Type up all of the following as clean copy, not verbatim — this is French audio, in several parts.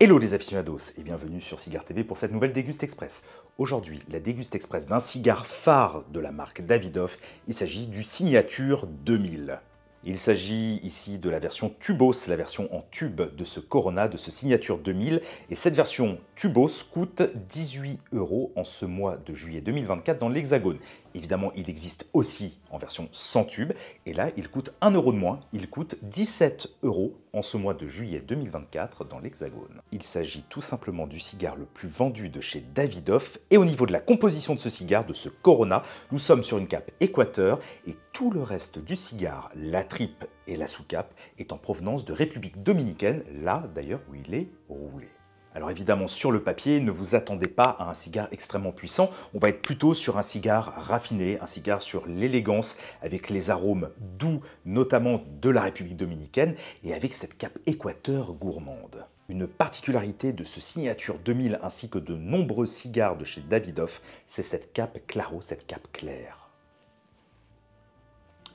Hello les aficionados et bienvenue sur Cigare TV pour cette nouvelle Déguste Express. Aujourd'hui, la Déguste Express d'un cigare phare de la marque Davidoff, il s'agit du Signature 2000. Il s'agit ici de la version Tubos, la version en tube de ce Corona, de ce Signature 2000. Et cette version Tubos coûte 18 € en ce mois de juillet 2024 dans l'Hexagone. Évidemment, il existe aussi en version sans tube. Et là, il coûte 1 € de moins. Il coûte 17 € en ce mois de juillet 2024 dans l'Hexagone. Il s'agit tout simplement du cigare le plus vendu de chez Davidoff. Et au niveau de la composition de ce cigare, de ce Corona, nous sommes sur une cape Équateur. Et tout le reste du cigare, la tripe et la sous-cape, est en provenance de République Dominicaine, là d'ailleurs où il est roulé. Alors évidemment, sur le papier, ne vous attendez pas à un cigare extrêmement puissant. On va être plutôt sur un cigare raffiné, un cigare sur l'élégance, avec les arômes doux, notamment de la République Dominicaine, et avec cette cape Équateur gourmande. Une particularité de ce Signature 2000 ainsi que de nombreux cigares de chez Davidoff, c'est cette cape claro, cette cape claire.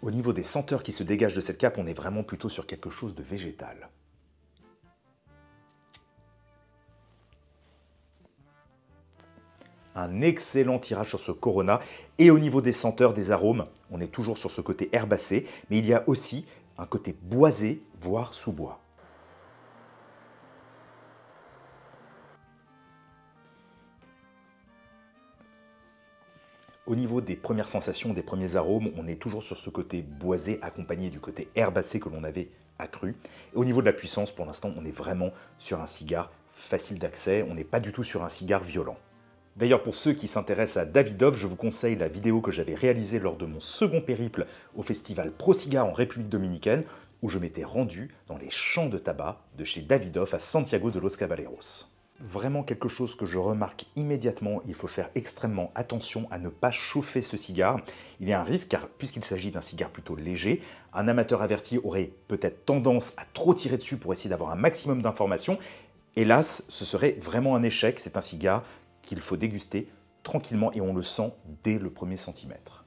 Au niveau des senteurs qui se dégagent de cette cape, on est vraiment plutôt sur quelque chose de végétal. Un excellent tirage sur ce Corona. Et au niveau des senteurs, des arômes, on est toujours sur ce côté herbacé, mais il y a aussi un côté boisé, voire sous-bois. Au niveau des premières sensations, des premiers arômes, on est toujours sur ce côté boisé accompagné du côté herbacé que l'on avait accru. Et au niveau de la puissance, pour l'instant, on est vraiment sur un cigare facile d'accès. On n'est pas du tout sur un cigare violent. D'ailleurs, pour ceux qui s'intéressent à Davidoff, je vous conseille la vidéo que j'avais réalisée lors de mon second périple au festival Pro Cigar en République Dominicaine, où je m'étais rendu dans les champs de tabac de chez Davidoff à Santiago de los Caballeros. Vraiment quelque chose que je remarque immédiatement, il faut faire extrêmement attention à ne pas chauffer ce cigare. Il y a un risque car puisqu'il s'agit d'un cigare plutôt léger, un amateur averti aurait peut-être tendance à trop tirer dessus pour essayer d'avoir un maximum d'informations. Hélas, ce serait vraiment un échec, c'est un cigare qu'il faut déguster tranquillement et on le sent dès le premier centimètre.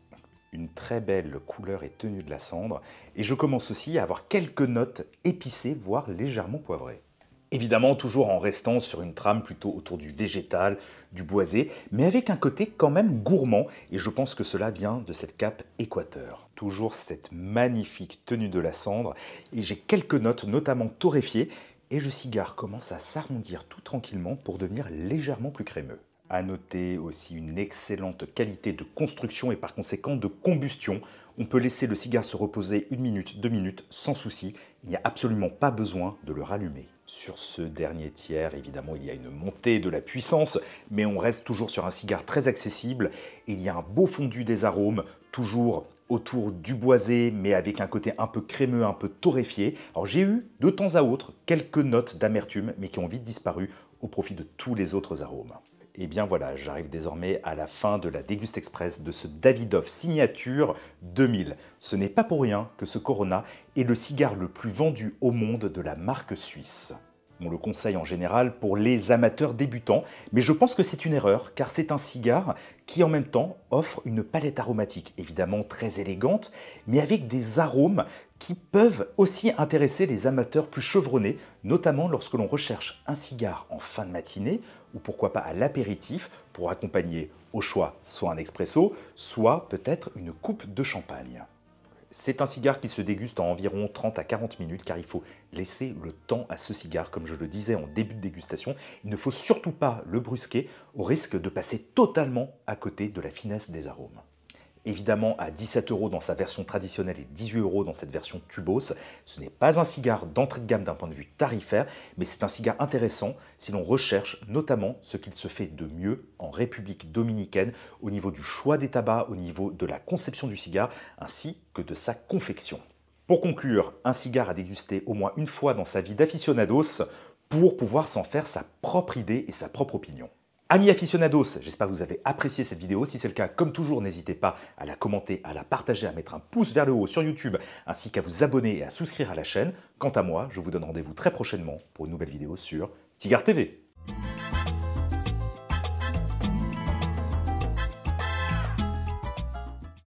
Une très belle couleur et tenue de la cendre et je commence aussi à avoir quelques notes épicées, voire légèrement poivrées. Évidemment, toujours en restant sur une trame plutôt autour du végétal, du boisé, mais avec un côté quand même gourmand, et je pense que cela vient de cette cape Équateur. Toujours cette magnifique tenue de la cendre, et j'ai quelques notes, notamment torréfiées, et le cigare commence à s'arrondir tout tranquillement pour devenir légèrement plus crémeux. À noter aussi une excellente qualité de construction et par conséquent de combustion. On peut laisser le cigare se reposer 1 minute, 2 minutes sans souci. Il n'y a absolument pas besoin de le rallumer. Sur ce dernier tiers, évidemment, il y a une montée de la puissance, mais on reste toujours sur un cigare très accessible. Et il y a un beau fondu des arômes, toujours autour du boisé, mais avec un côté un peu crémeux, un peu torréfié. Alors j'ai eu de temps à autre quelques notes d'amertume, mais qui ont vite disparu au profit de tous les autres arômes. Et bien voilà, j'arrive désormais à la fin de la Déguste Express de ce Davidoff Signature 2000. Ce n'est pas pour rien que ce Corona est le cigare le plus vendu au monde de la marque suisse. On le conseille en général pour les amateurs débutants, mais je pense que c'est une erreur car c'est un cigare qui en même temps offre une palette aromatique évidemment très élégante, mais avec des arômes qui peuvent aussi intéresser les amateurs plus chevronnés, notamment lorsque l'on recherche un cigare en fin de matinée ou pourquoi pas à l'apéritif pour accompagner au choix soit un expresso, soit peut-être une coupe de champagne. C'est un cigare qui se déguste en environ 30 à 40 minutes car il faut laisser le temps à ce cigare. Comme je le disais en début de dégustation, il ne faut surtout pas le brusquer au risque de passer totalement à côté de la finesse des arômes. Évidemment à 17 € dans sa version traditionnelle et 18 € dans cette version Tubos. Ce n'est pas un cigare d'entrée de gamme d'un point de vue tarifaire, mais c'est un cigare intéressant si l'on recherche notamment ce qu'il se fait de mieux en République Dominicaine au niveau du choix des tabacs, au niveau de la conception du cigare ainsi que de sa confection. Pour conclure, un cigare à déguster au moins une fois dans sa vie d'aficionados pour pouvoir s'en faire sa propre idée et sa propre opinion. Amis aficionados, j'espère que vous avez apprécié cette vidéo. Si c'est le cas, comme toujours, n'hésitez pas à la commenter, à la partager, à mettre un pouce vers le haut sur YouTube, ainsi qu'à vous abonner et à souscrire à la chaîne. Quant à moi, je vous donne rendez-vous très prochainement pour une nouvelle vidéo sur Cigare TV.